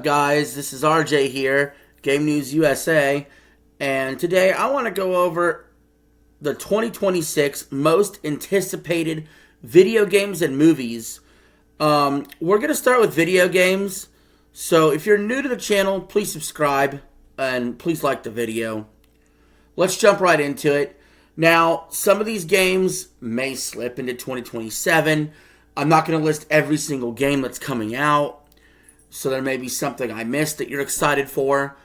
guys? This is RJ here, Game News USA, and today I want to go over the 2026 most anticipated video games and movies. We're going to start with video games, so if you're new to the channel, please subscribe and please like the video. Let's jump right into it. Now, some of these games may slip into 2027. I'm not going to list every single game that's coming out. So there may be something I missed that you're excited for.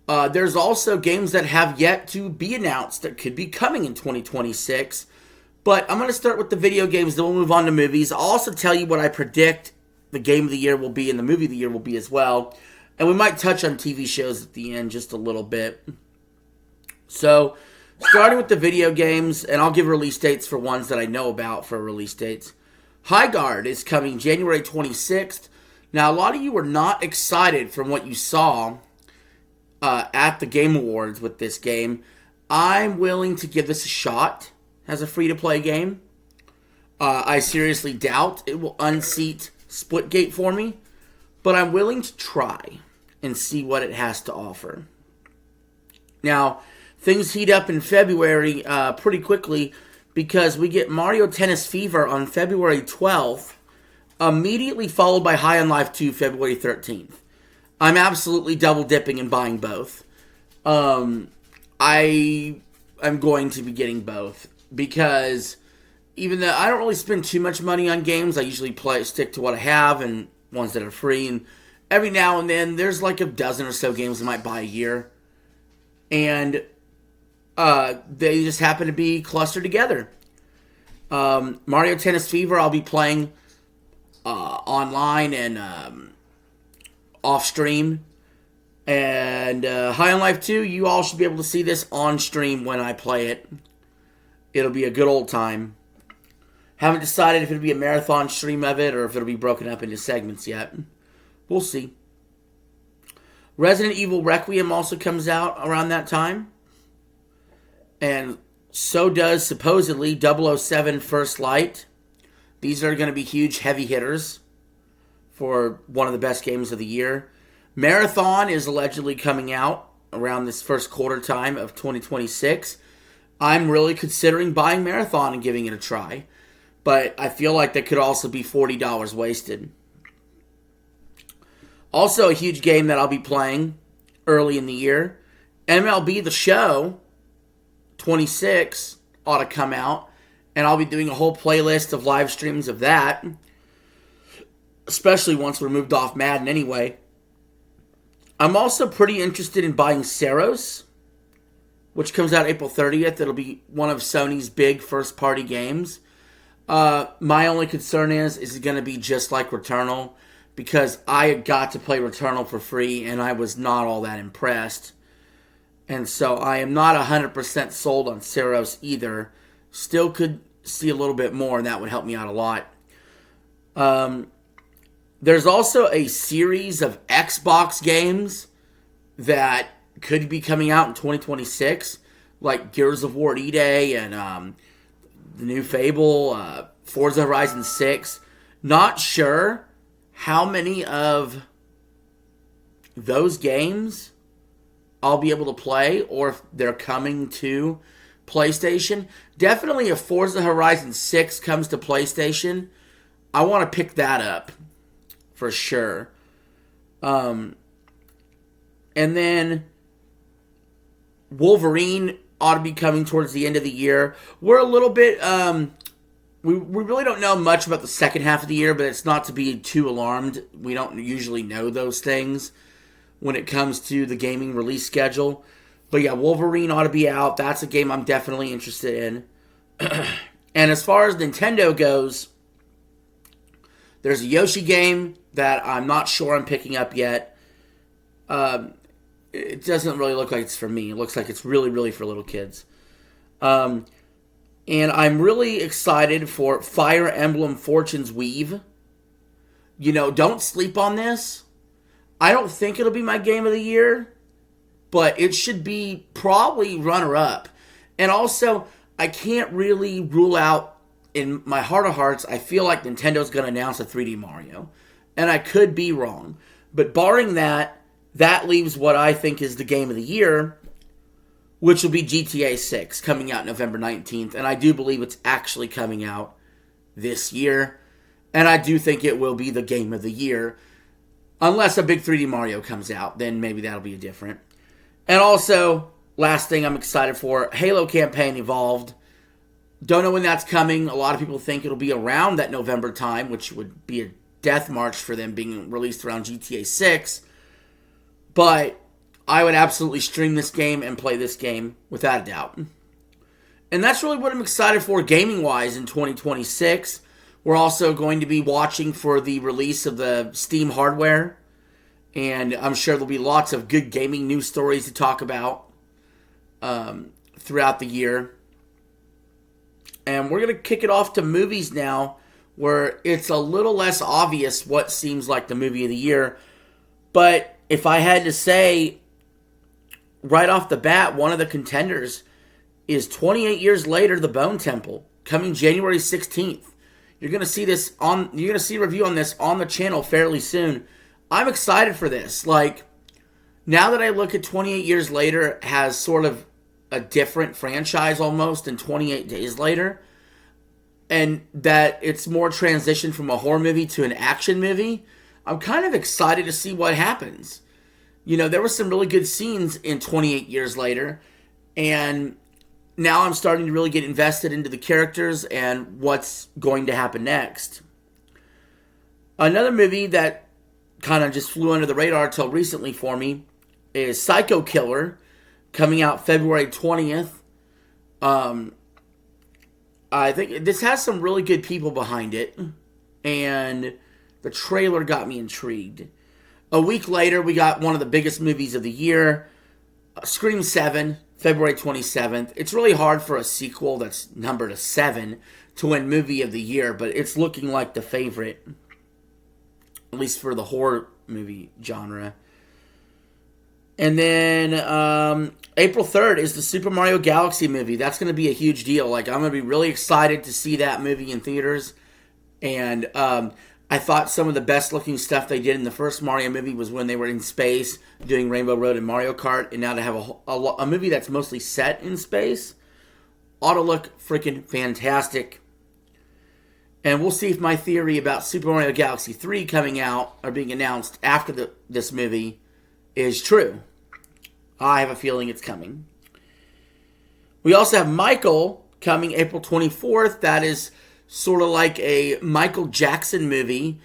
There's also games that have yet to be announced that could be coming in 2026. But I'm going to start with the video games, then we'll move on to movies. I'll also tell you what I predict the game of the year will be and the movie of the year will be as well. And we might touch on TV shows at the end just a little bit. So, starting with the video games, and I'll give release dates for ones that I know about for release dates. High Guard is coming January 26th. Now, a lot of you were not excited from what you saw at the Game Awards with this game. I'm willing to give this a shot as a free-to-play game. I seriously doubt it will unseat Splitgate for me, but I'm willing to try and see what it has to offer. Now, things heat up in February pretty quickly because we get Mario Tennis Fever on February 12th. Immediately followed by High on Life 2, February 13th. I'm absolutely double dipping and buying both. I am going to be getting both because even though I don't really spend too much money on games, I usually stick to what I have and ones that are free. And every now and then, there's like a dozen or so games I might buy a year, and they just happen to be clustered together. Mario Tennis Fever, I'll be playing online and off stream, and High on Life 2, you all should be able to see this on stream when I play it. It'll be a good old time. Haven't decided if it'll be a marathon stream of it or if it'll be broken up into segments yet. We'll see. Resident Evil Requiem also comes out around that time, and so does supposedly 007 First Light. These are going to be huge heavy hitters for one of the best games of the year. Marathon is allegedly coming out around this first quarter time of 2026. I'm really considering buying Marathon and giving it a try, but I feel like that could also be $40 wasted. Also a huge game that I'll be playing early in the year, MLB The Show 26 ought to come out. And I'll be doing a whole playlist of live streams of that, especially once we're moved off Madden anyway. I'm also pretty interested in buying Saros, which comes out April 30th. It'll be one of Sony's big first-party games. My only concern is it going to be just like Returnal? Because I got to play Returnal for free, and I was not all that impressed. And so I am not 100% sold on Saros either. Still could see a little bit more, and that would help me out a lot. There's also a series of Xbox games that could be coming out in 2026, like Gears of War E-Day and the new Fable, Forza Horizon 6. Not sure how many of those games I'll be able to play or if they're coming to PlayStation. Definitely if Forza Horizon 6 comes to PlayStation, I want to pick that up for sure. And then Wolverine ought to be coming towards the end of the year. We're a little bit, we really don't know much about the second half of the year, but it's not to be too alarmed. We don't usually know those things when it comes to the gaming release schedule. But yeah, Wolverine ought to be out. That's a game I'm definitely interested in. And as far as Nintendo goes, there's a Yoshi game that I'm not sure I'm picking up yet. It doesn't really look like it's for me. It looks like it's really, really for little kids. And I'm really excited for Fire Emblem Fortune's Weave. You know, don't sleep on this. I don't think it'll be my game of the year, but it should be probably runner-up. And also, I can't really rule out, in my heart of hearts, I feel like Nintendo's going to announce a 3D Mario. And I could be wrong. But barring that, that leaves what I think is the game of the year, which will be GTA 6 coming out November 19th. And I do believe it's actually coming out this year. And I do think it will be the game of the year. Unless a big 3D Mario comes out, then maybe that'll be different. And also, last thing I'm excited for, Halo campaign Evolved. Don't know when that's coming. A lot of people think it'll be around that November time, which would be a death march for them being released around GTA 6. But I would absolutely stream this game and play this game without a doubt. And that's really what I'm excited for gaming-wise in 2026. We're also going to be watching for the release of the Steam hardware. And I'm sure there'll be lots of good gaming news stories to talk about throughout the year. And we're going to kick it off to movies now, where it's a little less obvious what seems like the movie of the year. But if I had to say, right off the bat, one of the contenders is 28 Years Later, The Bone Temple, coming January 16th. You're going to see a review on this on the channel fairly soon. I'm excited for this. Like, now that I look at 28 Years Later has sort of a different franchise almost than 28 Days Later, and that it's more transition from a horror movie to an action movie, I'm kind of excited to see what happens. You know, there were some really good scenes in 28 Years Later, and now I'm starting to really get invested into the characters and what's going to happen next. Another movie that kind of just flew under the radar until recently for me is Psycho Killer, coming out February 20th. I think this has some really good people behind it, and the trailer got me intrigued. A week later, we got one of the biggest movies of the year, Scream 7, February 27th. It's really hard for a sequel that's numbered a 7 to win movie of the year, but it's looking like the favorite, at least for the horror movie genre. And then April 3rd is the Super Mario Galaxy movie. That's going to be a huge deal. Like, I'm going to be really excited to see that movie in theaters. And I thought some of the best looking stuff they did in the first Mario movie was when they were in space doing Rainbow Road and Mario Kart. And now to have a movie that's mostly set in space ought to look freaking fantastic. And we'll see if my theory about Super Mario Galaxy 3 coming out or being announced after this movie is true. I have a feeling it's coming. We also have Michael coming April 24th. That is sort of like a Michael Jackson movie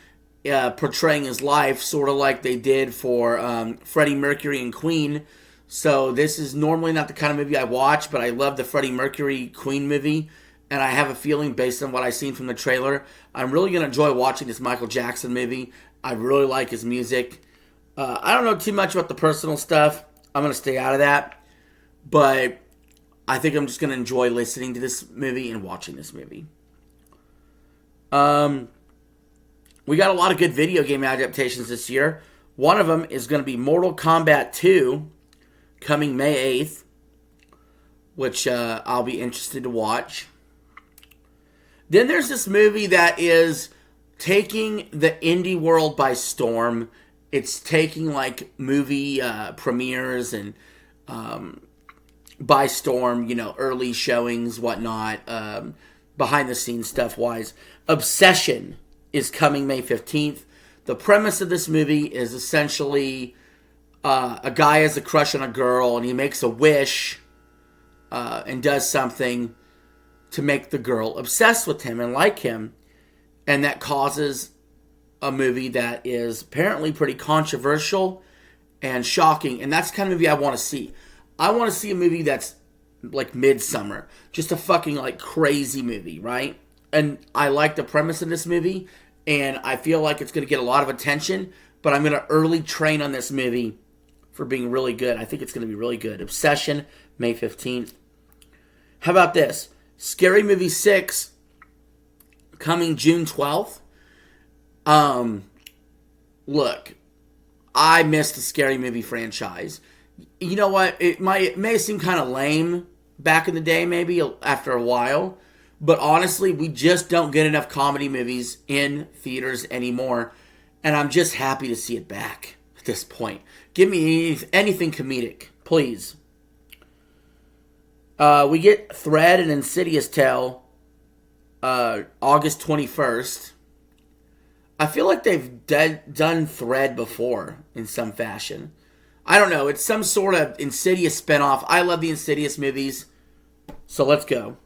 portraying his life, sort of like they did for Freddie Mercury and Queen. So this is normally not the kind of movie I watch, but I love the Freddie Mercury Queen movie. And I have a feeling, based on what I've seen from the trailer, I'm really going to enjoy watching this Michael Jackson movie. I really like his music. I don't know too much about the personal stuff. I'm going to stay out of that. But I think I'm just going to enjoy listening to this movie and watching this movie. We got a lot of good video game adaptations this year. One of them is going to be Mortal Kombat 2, coming May 8th, which I'll be interested to watch. Then there's this movie that is taking the indie world by storm. It's taking like movie premieres and by storm, you know, early showings, whatnot, behind the scenes stuff wise. Obsession is coming May 15th. The premise of this movie is essentially a guy has a crush on a girl and he makes a wish and does something to make the girl obsessed with him and like him. And that causes a movie that is apparently pretty controversial and shocking. And that's the kind of movie I want to see. I want to see a movie that's like Midsummer. Just a fucking like crazy movie, right? And I like the premise of this movie. And I feel like it's going to get a lot of attention. But I'm going to early train on this movie for being really good. I think it's going to be really good. Obsession, May 15th. How about this? Scary Movie 6, coming June 12th. Look, I missed the Scary Movie franchise. You know what? It may seem kind of lame back in the day, maybe after a while. But honestly, we just don't get enough comedy movies in theaters anymore. And I'm just happy to see it back at this point. Give me anything comedic, please. We get Thread and Insidious Tale August 21st. I feel like they've done Thread before in some fashion. I don't know. It's some sort of Insidious spinoff. I love the Insidious movies. So let's go.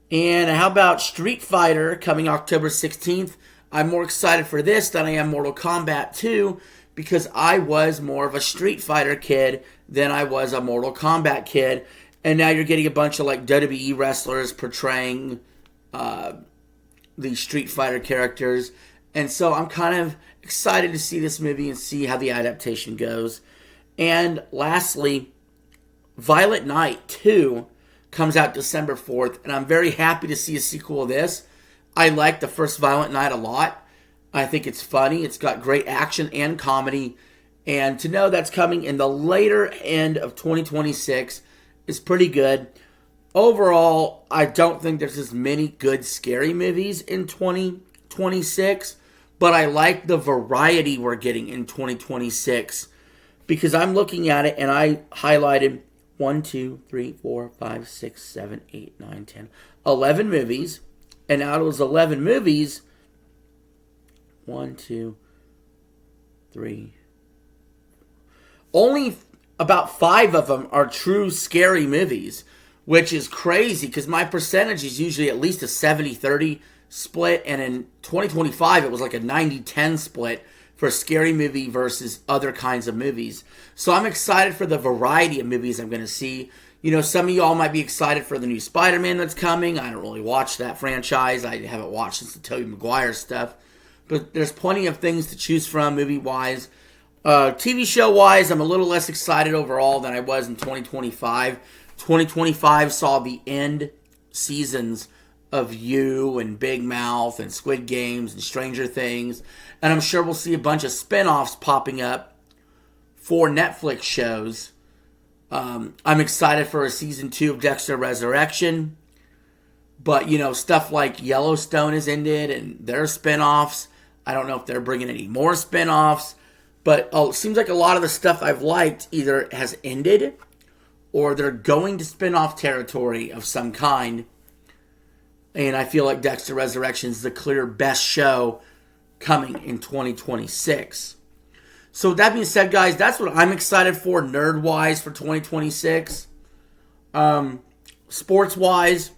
And how about Street Fighter coming October 16th? I'm more excited for this than I am Mortal Kombat 2 because I was more of a Street Fighter kid than I was a Mortal Kombat kid. And now you're getting a bunch of like WWE wrestlers portraying these Street Fighter characters. And so I'm kind of excited to see this movie and see how the adaptation goes. And lastly, Violent Night 2 comes out December 4th. And I'm very happy to see a sequel of this. I like the first Violent Night a lot. I think it's funny. It's got great action and comedy. And to know that's coming in the later end of 2026 is pretty good. Overall, I don't think there's as many good scary movies in 2026. But I like the variety we're getting in 2026. Because I'm looking at it and I highlighted 1, 2, 3, 4, 5, 6, 7, 8, 9, 10, 11 movies. And out of those 11 movies, 1, 2, 3, only about 5 of them are true scary movies, which is crazy because my percentage is usually at least a 70-30 split, and in 2025 it was like a 90-10 split for scary movie versus other kinds of movies. So I'm excited for the variety of movies I'm going to see. You know, some of y'all might be excited for the new Spider-Man that's coming. I don't really watch that franchise. I haven't watched since the Tobey Maguire stuff. But there's plenty of things to choose from movie-wise. TV show-wise, I'm a little less excited overall than I was in 2025. 2025 saw the end seasons of You and Big Mouth and Squid Games and Stranger Things. And I'm sure we'll see a bunch of spin-offs popping up for Netflix shows. I'm excited for a season 2 of Dexter Resurrection. But, you know, stuff like Yellowstone has ended and their spinoffs. I don't know if they're bringing any more spinoffs. But it seems like a lot of the stuff I've liked either has ended or they're going to spin-off territory of some kind. And I feel like Dexter Resurrection is the clear best show coming in 2026. So with that being said, guys, that's what I'm excited for nerd-wise for 2026. Sports-wise,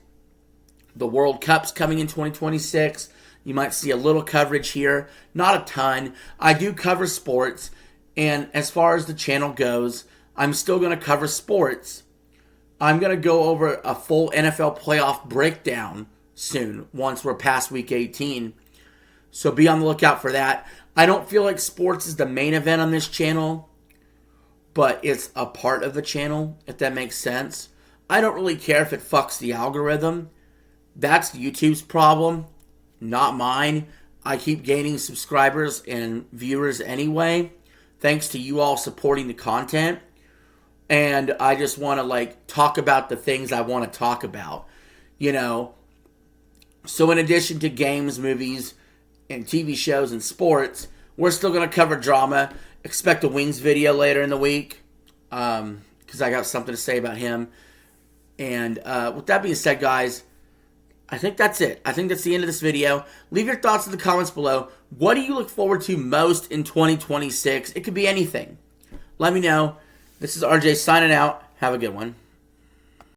the World Cup's coming in 2026. You might see a little coverage here. Not a ton. I do cover sports. And as far as the channel goes, I'm still going to cover sports. I'm going to go over a full NFL playoff breakdown soon, once we're past week 18. So be on the lookout for that. I don't feel like sports is the main event on this channel, but it's a part of the channel, if that makes sense. I don't really care if it fucks the algorithm. That's YouTube's problem, not mine. I keep gaining subscribers and viewers anyway, thanks to you all supporting the content. And I just want to talk about the things I want to talk about, you know. So in addition to games, movies, and TV shows and sports, we're still going to cover drama. Expect a Wings video later in the week because I got something to say about him. And with that being said, guys, I think that's it. I think that's the end of this video. Leave your thoughts in the comments below. What do you look forward to most in 2026? It could be anything. Let me know. This is RJ signing out. Have a good one.